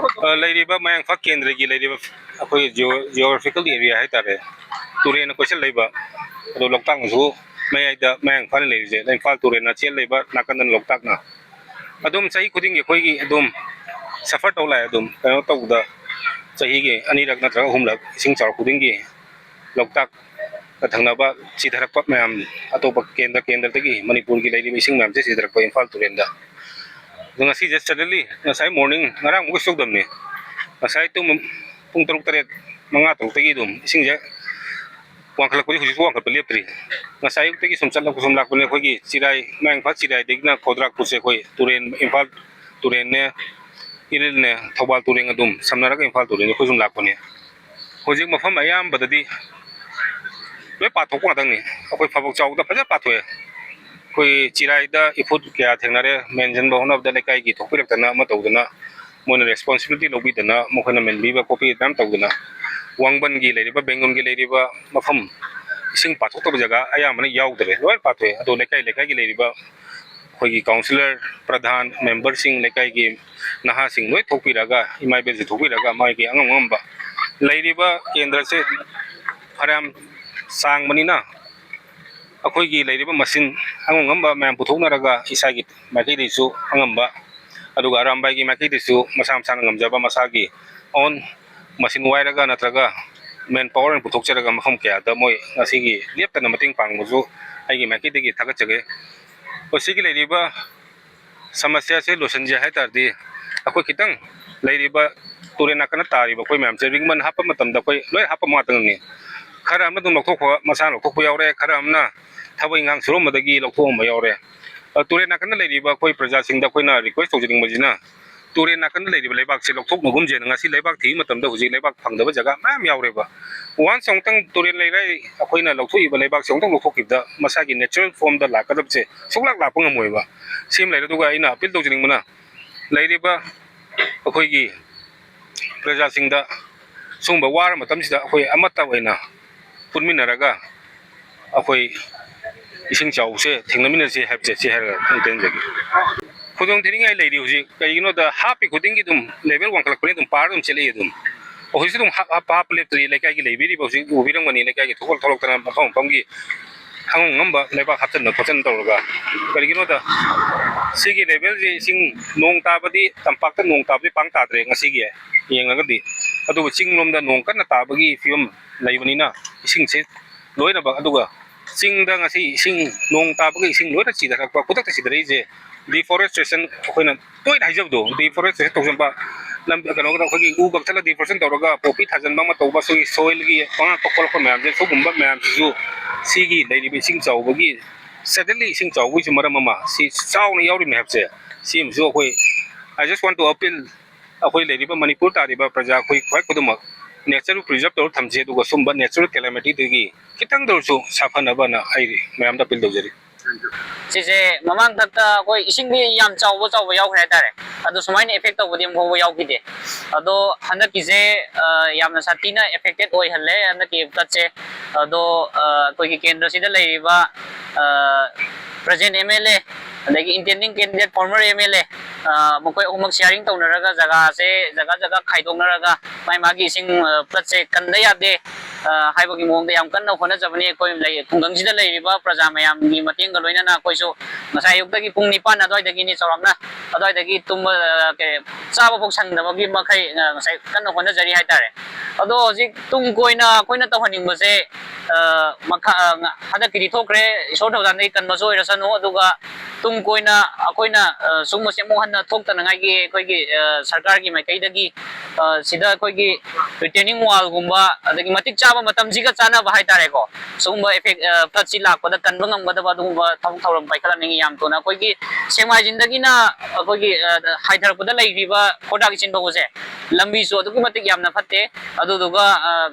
लेरिबा मयांग fuck केंद्र की लेरिबा अखोई जियोग्राफिकल एरिया है तारे तुरेन क्वेश्चन लेबा अदो लोकताक सु मयाइदा मयांग फल लेजे इम्फाल तुरेन ना चेल लेबा नाकन लोकताक ना अदुम सही खुदिंग की खोई अदुम सफर तौ लाय अदुम कनो तौदा सही के अनिरक नत्रग हुमलक इसिंग चार खुदिंग की लोकताक थंगनाबा सिधरक मैम अतोप केंद्र केंद्र तगी मणिपुर की लेरिबा इसिंग मैम से सिधरक इम्फाल तुरेन दा ngasi just suddenly ngasai morning ngarang mo gusto dam ni ngasai tu pung teruk teret mga teruk tagi dum ising ja wang khalak puli huji wang khalak tri ngasai tagi sumsal la kusum lak pune khogi chirai mang phat chirai degna khodrak puse khoi turen imphal turen ne iril ne thobal turen adum samnara ka imphal turen khoi sum lak pune hojik mafam ayam badadi loi pathok pa dang ni akoi phabok chaw da phaja pathoe कोई चिराइदा इफुट क्या थेंनारे mention बहुना the लेकाई की थोपिरक तना म तौदना मोन responsibility lobby दना मोखना मेनबीबा copy नाम तौदना वांगबन की लेरिबा बेंगोन की लेरिबा मफम इसिंग पाथोक तब जगह आया मन याउदरे लोय पाथवे अदो लेकाई लेकाई की लेरिबा कोई की काउंसलर प्रधान मेंबर सिंग लेकाई की नहा सिंग लोय थोपिरागा इमाई बेज थोपिरागा माई की अंगंगंबा लेरिबा केंद्र से फराम सांग मनिना अखोई लेरिबा मशीन अंगंगंबा मैम पुथोकनरगा इसागी माइकैदिसु अंगंबा अदुगा अरामबाई की माइकैदिसु मसा मसा ngamjaba masagi on machine wairaga natraga man power and puthokcharaga mafam kya da moi ngasigi leptana mating pangmuju aigi maikidigi thagachage osigi leiriba samasya se losanja hai tardi akoi kitang leiriba turena kana tariba koi ma'am से ringman hapa matamda koi loi hapa matang ni खरा हम तुम लौथोक मसा लौथोक यावरे खरा हमना थबई ngang सुरम Madgi लौथोक म यावरे तुरे नाकन लेरिबा कोई प्रजा सिंह दा कोइना रिक्वेस्ट तौजिंग मजिना तुरे नाकन लेरिबा लेबाक से लौथोक मगुम जे ngasi लेबाक थी मतम दा हुजि लेबाक फंगदबा जगह मैम यावरेबा वन सोंतंग तुरे लेरै अखोइना लौथोइबा लेबाक सोंतंग लौथोकिबदा मसागी नेचुरल फॉर्म दा लाकदब से सोकलाक लापंग मोइबा सिम लेरे दुगा आइना अपील तौजिंग मना लेरिबा अखोइगी प्रजा सिंह दा सुंबा वार मतम सिदा अखोइ अमता वइना पुनमिनरगा अखोई इसिंग चाउसे थेंगनमिनसे हैबसे से हरगा थंगतेंजगी खुदों थिनिंगाय लेरि हुजि कइगिनो द हापि खुदिंगी दुम लेवल वंखलक पनि दुम पार दुम चले दुम ओहिसि दुम हाप लेप्तरि लेकाय की लेबिरि बौसि उबिरंग मनि लेकाय की थोकल थोलक तना मफम फमगी हंग ngamba लेबा हापचन खोचन तौरगा कइगिनो द सिगी लेवल जे इसिंग नोंग ताबदि तंपाक त नोंग ताबदि पांग ताद्रे ngasiगी yengaगदि अदु चिंग लोमदा नोंग कन्ना ताबगी फियम लेबनिना इसिंग से लोइना बा अदुगा चिंग दा ngasi इसिंग नोंग ताबगी इसिंग लोइना चिदरक बा कुतक चिदरै जे डिफोरेस्टेशन अखोइना तोइ हाइजबदो डिफोरेस्टेशन तौजंबा लम कनो दा खगी उ बक्थला डिफोरेस्टेशन तौरगा पॉपी थाजनबा म तौबा सुई सोइल गी पंगा पकोलको मैम जे सुगुम्बा मैम जु सिगी लेरिबि इसिंग चाउबगी सडनली इसिंग चाउबगी जु मरम मा सि चाउना याउरि मैपसे सिम जु अखोइ I just want to appeal अखोइ लेरिबा मणिपुर तारिबा प्रजा अखोइ ख्वाइ खुदमक नेचर प्रिजर्व तौर थमजे दुगा सुंबा नेचुरल कैलामिटी दगी कितंग दरसु साफनबना आई मैम दा अपील तौजरी सिसे ममांग तकता कोई इसिंग भी याम चावो चावो याव है तारे अदो सुमाइन इफेक्ट तौबदि मो याव किदे अदो हंदक किसे यामना सातीना इफेक्टेड ओइ हल्ले हंदक की तचे अदो कोई की केंद्र सिदा लेरिबा प्रेजेंट एमएलए अदगी इंटेंडिंग कैंडिडेट फॉर्मर एमएलए मकोय उमक शेयरिंग तौनरगा जगह से जगह जगह खाइदोंनरगा माइ मागी इसिंग प्लस से कंदा यादे हाइबगी मोंगदे याम कन्ना होना जबनी कोई लई खुंगंगसिदा लेरिबा प्रजा मयामगी मतेंग लोइना कोइसो मसाय युक्तगी पुंग 9 अदवाइदगी नि चौरामना अदवाइदगी तुम के चाबा फोक संगदबगी मखै मसाय कन्ना होना जरी हाइतारे अदो हजिक तुम कोइना कोइना तहनिंगबसे मखा हदकि थोकरे इसोर थौजानै कन्मसो ओइरसनो अदुगा तुम कोइना अकोइना सुमसे मोहन थोक्तनगागी कोइगी सरकार की माइकैदगी सिदा कोइगी रिटेनिंग वाल गुम्बा अदगी मतिक चाबा मतमजिगा चाना बाहाय तारेको सुंबा इफेक्ट फ्लडसि लाकपदा कन्बा ngamgadaba दुंबा थौरम पाइखलानिंग याम तोना कोइगी सेमाइ जिंदगीना कोइगी हाइथरपदा लैरिबा खोडागी चिनबोसे लंबी सो अदुगी मतिक यामना फते अदुदुगा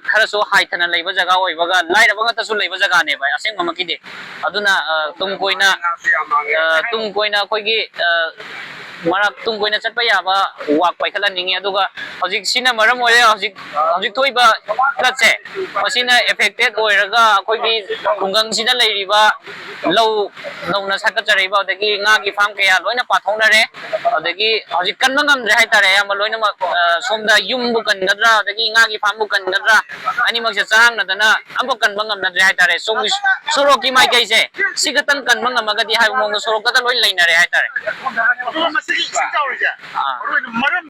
खरसो हाइथना लैबा जगह ओइबगा लाइरबगा तसु लैबा जगह ने भाई असेंग ममकिदे अदुना तुम Koyna कोइगी marak tung koina chatpa yaba wak paikhalanningi aduga hojik sina maram oire hojik thoiba flood se masina affected oiraga akoigi khungang sida leiriba lau nauna sakatjariba adagi nga gi farm kaya loina pathonare adagi hojik kanma ngamdre haitare yamba loina somda yumbu kangadra adagi nga gi farm bu kangadra ani makse chang nadana ambo kanma ngamdre haitare somi soroki mai kaise sigatan kanma ngamagadi hai mong sorokata loi leinare haitare masih sing tawri ja.